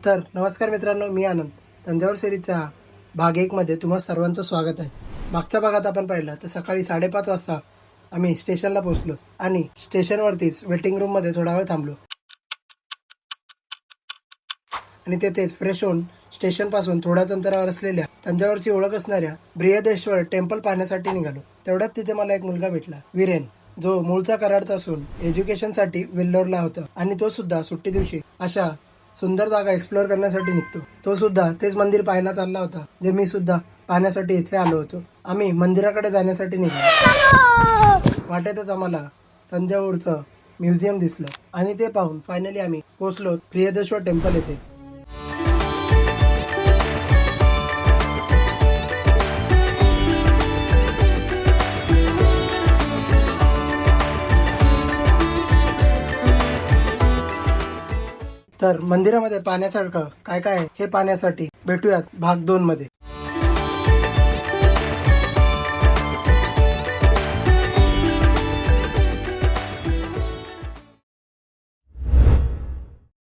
तर नमस्कार मित्रांनो, मी आनंद. तंजावर सिरीजच्या भाग 1 मध्ये तुम्हा सर्वांचं स्वागत आहे. मागच्या भागात आपण पाहिलं तर सकाळी 5:30 वाजता आम्ही स्टेशनला पोहोचलो आणि स्टेशनवरतीच वेटिंग रूममध्ये थोडा वेळ थांबलो आणि तेथेच फ्रेश होऊन स्टेशनपासून थोड्याच अंतरावर असलेल्या तंजावरची ओळख असणाऱ्या बृहदेश्वर टेम्पल पाहण्यासाठी निघालो. तेवढ्यात तिथे मला एक मुलगा भेटला, वीरेन, जो मूळचा कराडचा असून एज्युकेशनसाठी वेल्लोरला होता आणि तो सुद्धा सुट्टी दिवशी अशा सुंदर जागा एक्सप्लोअर करण्यासाठी निघतो. तो सुद्धा तेच मंदिर पाहायला चालला होता जे मी सुद्धा पाहण्यासाठी इथे आलो होतो. आम्ही मंदिराकडे जाण्यासाठी निघालो. वाटेतच आम्हाला तंजावरचं म्युझियम दिसलं आणि ते पाहून फायनली आम्ही पोहोचलो बृहदेश्वर टेम्पल येथे. तर मंदिरामध्ये पाहण्यासारखं काय काय आहे हे पाहण्यासाठी भेटूयात भाग 2 मध्ये.